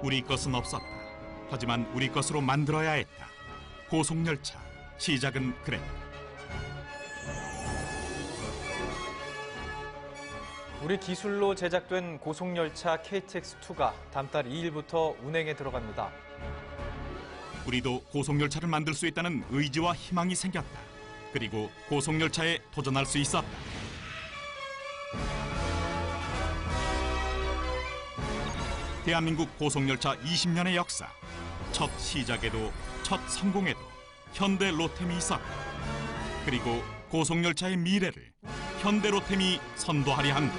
우리 것은 없었다. 하지만 우리 것으로 만들어야 했다. 고속열차, 시작은 그랬다. 우리 기술로 제작된 고속열차 KTX2가 다음 달 2일부터 운행에 들어갑니다. 우리도 고속열차를 만들 수 있다는 의지와 희망이 생겼다. 그리고 고속열차에 도전할 수 있었다. 대한민국 고속열차 20년의 역사. 첫 시작에도 첫 성공에도 현대 로템이 있었다. 그리고 고속열차의 미래를 현대 로템이 선도하려 한다.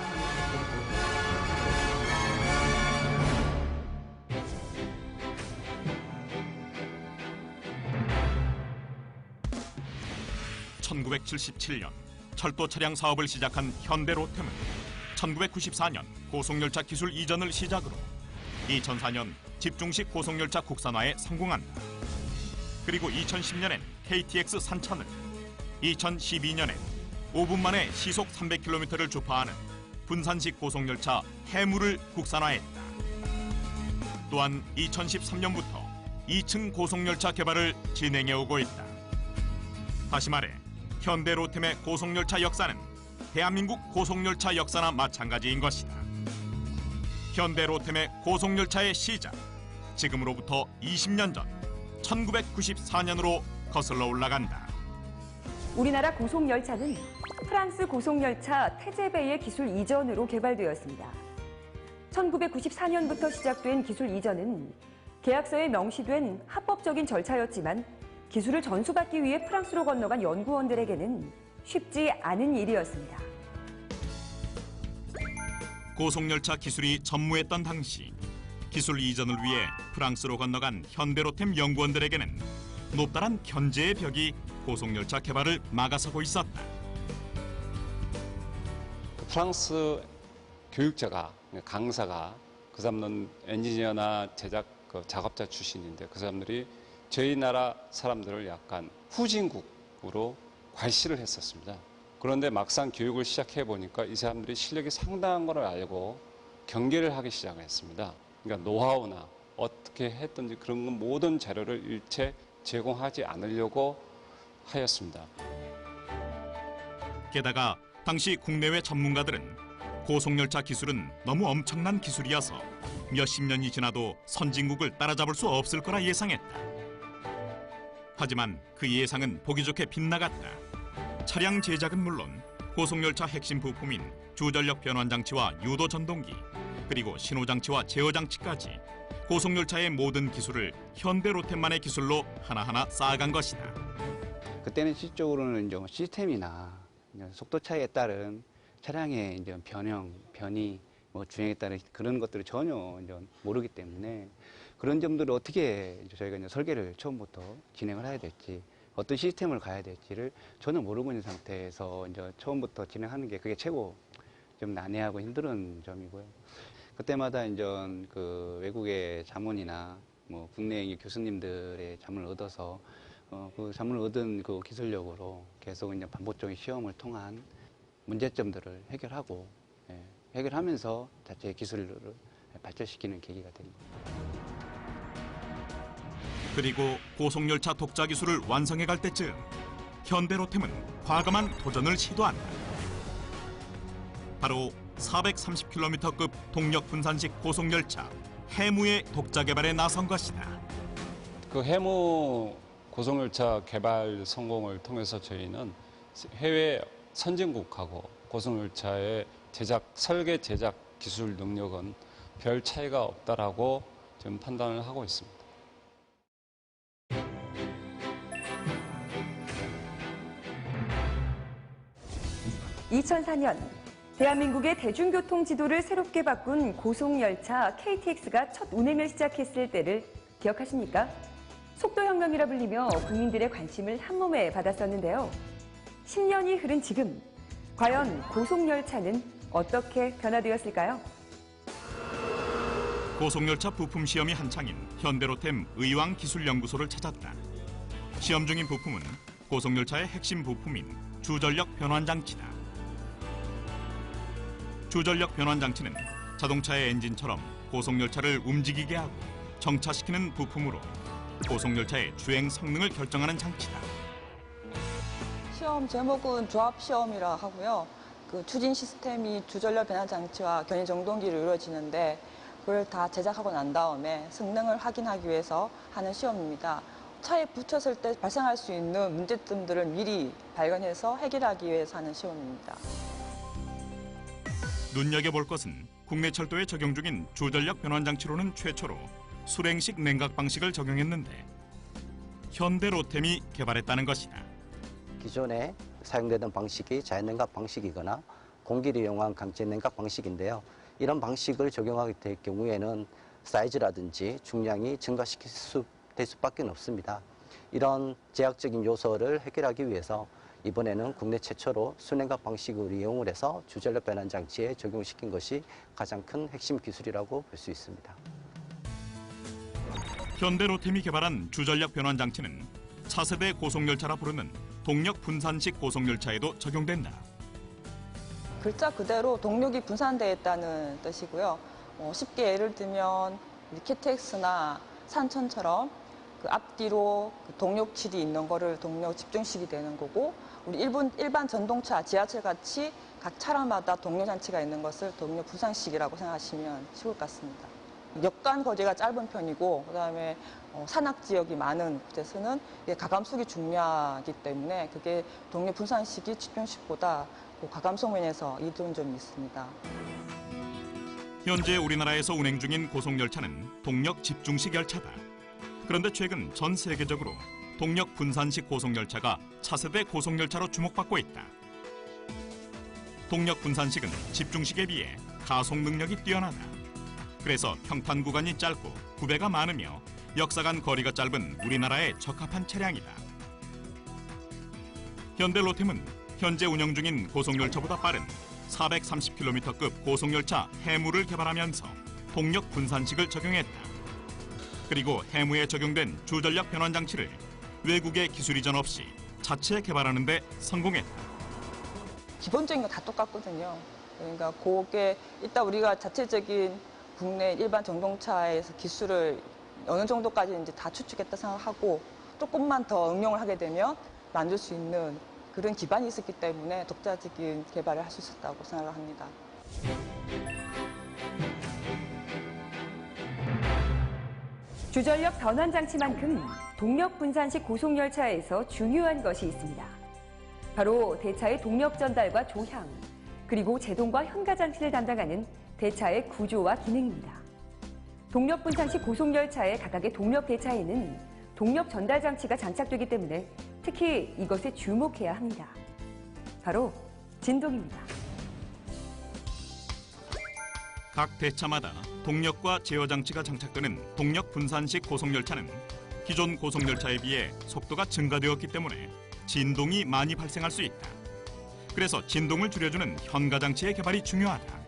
(1977년) 철도 차량 사업을 시작한 현대 로템은 1994년 고속열차 기술 이전을 시작으로 2004년 집중식 고속열차 국산화에 성공한다. 그리고 2010년엔 KTX 산천을, 2012년엔 5분 만에 시속 300km를 주파하는 분산식 고속열차 해무를 국산화했다. 또한 2013년부터 2층 고속열차 개발을 진행해오고 있다. 다시 말해 현대 로템의 고속열차 역사는 대한민국 고속열차 역사나 마찬가지인 것이다. 현대 로템의 고속열차의 시작, 지금으로부터 20년 전 1994년으로 거슬러 올라간다. 우리나라 고속열차는 프랑스 고속열차 테제베의 기술 이전으로 개발되었습니다. 1994년부터 시작된 기술 이전은 계약서에 명시된 합법적인 절차였지만 기술을 전수받기 위해 프랑스로 건너간 연구원들에게는 쉽지 않은 일이었습니다. 고속열차 기술이 전무했던 당시 기술 이전을 위해 프랑스로 건너간 현대로템 연구원들에게는 높다란 견제의 벽이 고속열차 개발을 막아서고 있었다. 프랑스 교육자가, 강사가 그 사람은 엔지니어나 제작 작업자 출신인데 그 사람들이 저희 나라 사람들을 약간 후진국으로 괄시를 했었습니다. 그런데 막상 교육을 시작해 보니까 이 사람들이 실력이 상당한 걸 알고 경계를 하기 시작했습니다. 그러니까 노하우나 어떻게 했든지 그런 모든 자료를 일체 제공하지 않으려고 하였습니다. 게다가 당시 국내외 전문가들은 고속열차 기술은 너무 엄청난 기술이어서 몇십 년이 지나도 선진국을 따라잡을 수 없을 거라 예상했다. 하지만 그 예상은 보기 좋게 빗나갔다. 차량 제작은 물론 고속열차 핵심 부품인 주전력 변환장치와 유도 전동기, 그리고 신호장치와 제어장치까지 고속열차의 모든 기술을 현대 로템만의 기술로 하나하나 쌓아간 것이다. 그때는 실질적으로는 이제 시스템이나 속도 차이에 따른 차량의 이제 변이, 주행에 따른 그런 것들을 전혀 이제 모르기 때문에 그런 점들을 어떻게 저희가 이제 설계를 처음부터 진행을 해야 될지, 어떤 시스템을 가야 될지를 전혀 모르고 있는 상태에서 이제 처음부터 진행하는 게 그게 최고 좀 난해하고 힘든 점이고요. 그때마다 이제 그 외국의 자문이나 국내 교수님들의 자문을 얻어서 그 자문을 얻은 그 기술력으로 계속 이제 반복적인 시험을 통한 문제점들을 해결하고 해결하면서 자체 기술을 발전시키는 계기가 됩니다. 그리고 고속열차 독자 기술을 완성해갈 때쯤 현대로템은 과감한 도전을 시도한다. 바로 430km급 동력 분산식 고속열차 해무의 독자 개발에 나선 것이다. 그 해무 고속열차 개발 성공을 통해서 저희는 해외 선진국하고 고속열차의 설계 제작 기술 능력은 별 차이가 없다라고 지금 판단을 하고 있습니다. 2004년 대한민국의 대중교통 지도를 새롭게 바꾼 고속열차 KTX가 첫 운행을 시작했을 때를 기억하십니까? 속도혁명이라 불리며 국민들의 관심을 한몸에 받았었는데요. 10년이 흐른 지금, 과연 고속열차는 어떻게 변화되었을까요? 고속열차 부품 시험이 한창인 현대로템 의왕기술연구소를 찾았다. 시험 중인 부품은 고속열차의 핵심 부품인 주전력 변환장치다. 주전력 변환장치는 자동차의 엔진처럼 고속열차를 움직이게 하고 정차시키는 부품으로 고속열차의 주행 성능을 결정하는 장치다. 시험 제목은 조합 시험이라 하고요. 그 추진 시스템이 주전력 변환 장치와 견인 정동기로 이루어지는데 그걸 다 제작하고 난 다음에 성능을 확인하기 위해서 하는 시험입니다. 차에 붙였을 때 발생할 수 있는 문제점들을 미리 발견해서 해결하기 위해서 하는 시험입니다. 눈여겨볼 것은 국내 철도에 적용 중인 주전력 변환 장치로는 최초로 수랭식 냉각 방식을 적용했는데 현대 로템이 개발했다는 것이다. 기존에 사용되던 방식이 자연냉각 방식이거나 공기를 이용한 강제 냉각 방식인데요. 이런 방식을 적용하게 될 경우에는 사이즈라든지 중량이 될 수밖에 없습니다. 이런 제약적인 요소를 해결하기 위해서 이번에는 국내 최초로 수냉각 방식을 이용을 해서 주전력 변환 장치에 적용시킨 것이 가장 큰 핵심 기술이라고 볼 수 있습니다. 현대 로템이 개발한 주전력 변환 장치는 차세대 고속열차라 부르는 동력 분산식 고속열차에도 적용된다. 글자 그대로 동력이 분산되어 있다는 뜻이고요. 쉽게 예를 들면 KTX나 산천처럼 그 앞뒤로 그 동력실이 있는 거를 동력 집중식이 되는 거고, 우리 일반 전동차, 지하철 같이 각 차량마다 동력 장치가 있는 것을 동력 분산식이라고 생각하시면 쉬울 것 같습니다. 역간 거리가 짧은 편이고, 그다음에 산악 지역이 많은 곳에서는 가감속이 중요하기 때문에 그게 동력 분산식이 집중식보다 가감속 면에서 이로운 점이 있습니다. 현재 우리나라에서 운행 중인 고속열차는 동력 집중식 열차다. 그런데 최근 전 세계적으로 동력 분산식 고속열차가 차세대 고속열차로 주목받고 있다. 동력 분산식은 집중식에 비해 가속 능력이 뛰어나다. 그래서 평판 구간이 짧고 구배가 많으며 역사간 거리가 짧은 우리나라에 적합한 차량이다. 현대 로템은 현재 운영 중인 고속열차보다 빠른 430km급 고속열차 해무를 개발하면서 동력 분산식을 적용했다. 그리고 해무에 적용된 주전력 변환 장치를 외국의 기술 이전 없이 자체 개발하는 데 성공했다. 기본적인 거 다 똑같거든요. 그러니까 그게 일단 우리가 자체적인 국내 일반 전동차에서 기술을 어느 정도까지 이제 다 추측했다 생각하고 조금만 더 응용을 하게 되면 만들 수 있는 그런 기반이 있었기 때문에 독자적인 개발을 할 수 있었다고 생각을 합니다. 주전력 변환 장치만큼 동력 분산식 고속열차에서 중요한 것이 있습니다. 바로 대차의 동력 전달과 조향, 그리고 제동과 현가 장치를 담당하는 대차의 구조와 기능입니다. 동력 분산식 고속열차의 각각의 동력 대차에는 동력 전달 장치가 장착되기 때문에 특히 이것에 주목해야 합니다. 바로 진동입니다. 각 대차마다 동력과 제어 장치가 장착되는 동력 분산식 고속열차는 기존 고속열차에 비해 속도가 증가되었기 때문에 진동이 많이 발생할 수 있다. 그래서 진동을 줄여주는 현가 장치의 개발이 중요하다.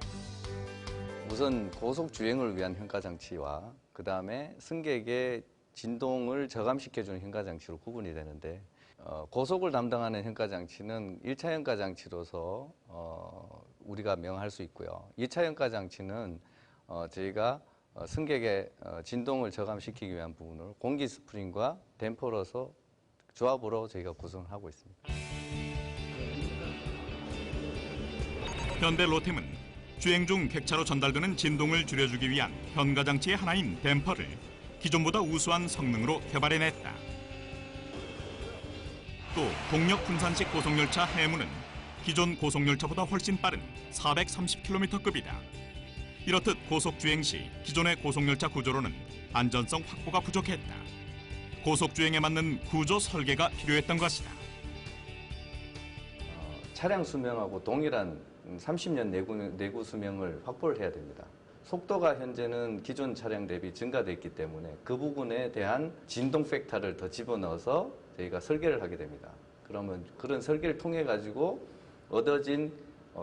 우선 고속 주행을 위한 현가 장치와 그 다음에 승객의 진동을 저감시켜주는 현가 장치로 구분이 되는데, 고속을 담당하는 현가 장치는 1차 현가 장치로서 우리가 명할 수 있고요. 2차 현가 장치는 저희가 승객의 진동을 저감시키기 위한 부분을 공기 스프링과 댐퍼로서 조합으로 저희가 구성을 하고 있습니다. 현대 로템은 주행 중 객차로 전달되는 진동을 줄여주기 위한 현가 장치의 하나인 댐퍼를 기존보다 우수한 성능으로 개발해냈다. 또 동력 분산식 고속열차 해무는 기존 고속열차보다 훨씬 빠른 430km급이다. 이렇듯 고속 주행 시 기존의 고속열차 구조로는 안전성 확보가 부족했다. 고속 주행에 맞는 구조 설계가 필요했던 것이다. 차량 수명하고 동일한 30년 내구 수명을 확보를 해야 됩니다. 속도가 현재는 기존 차량 대비 증가됐기 때문에 그 부분에 대한 진동 팩터를 더 집어넣어서 저희가 설계를 하게 됩니다. 그러면 그런 설계를 통해 가지고 얻어진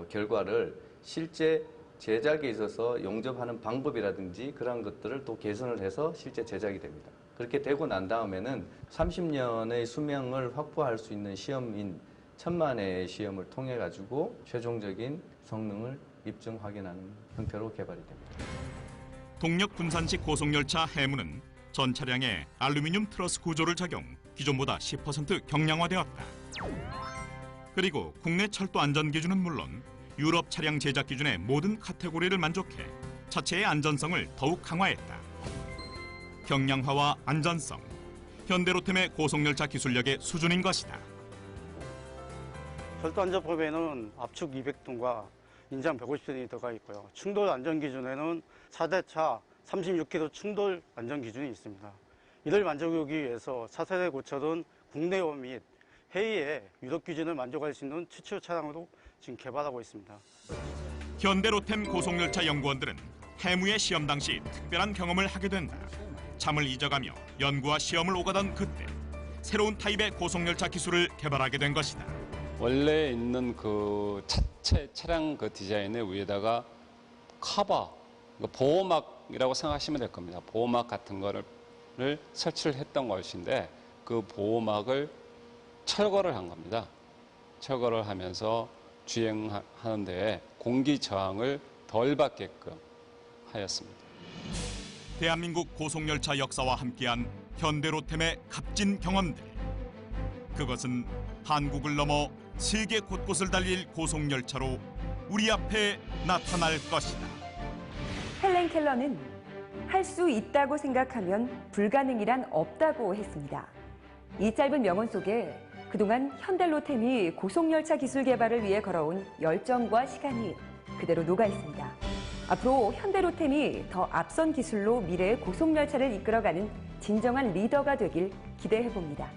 결과를 실제 제작에 있어서 용접하는 방법이라든지 그런 것들을 또 개선을 해서 실제 제작이 됩니다. 그렇게 되고 난 다음에는 30년의 수명을 확보할 수 있는 시험인 1000만회의 시험을 통해 가지고 최종적인 성능을 입증 확인하는 형태로 개발이 됩니다. 동력 분산식 고속열차 해무는 전 차량에 알루미늄 트러스 구조를 적용, 기존보다 10% 경량화되었다. 그리고 국내 철도 안전 기준은 물론 유럽 차량 제작 기준의 모든 카테고리를 만족해 차체의 안전성을 더욱 강화했다. 경량화와 안전성, 현대로템의 고속열차 기술력의 수준인 것이다. 철도안전법에는 압축 200톤과 인장 150톤이 들어가 있고요. 충돌 안전 기준에는 4대차 36km 충돌 안전 기준이 있습니다. 이를 만족하기 위해서 차세대 고철은 국내화 및 해외의 유럽 기준을 만족할 수 있는 최초 차량으로 지금 개발하고 있습니다. 현대로템 고속열차 연구원들은 해무의 시험 당시 특별한 경험을 하게 된다. 잠을 잊어가며 연구와 시험을 오가던 그때 새로운 타입의 고속열차 기술을 개발하게 된 것이다. 원래 있는 그 차체 차량 그 디자인의 위에다가 커버, 보호막이라고 생각하시면 될 겁니다. 보호막 같은 거를 설치를 했던 것인데 그 보호막을 철거를 한 겁니다. 철거를 하면서 주행하는 데에 공기 저항을 덜 받게끔 하였습니다. 대한민국 고속열차 역사와 함께한 현대로템의 값진 경험들. 그것은 한국을 넘어 세계 곳곳을 달릴 고속열차로 우리 앞에 나타날 것이다. 헬렌 켈러는 할 수 있다고 생각하면 불가능이란 없다고 했습니다. 이 짧은 명언 속에 그동안 현대로템이 고속열차 기술 개발을 위해 걸어온 열정과 시간이 그대로 녹아 있습니다. 앞으로 현대로템이 더 앞선 기술로 미래의 고속열차를 이끌어가는 진정한 리더가 되길 기대해 봅니다.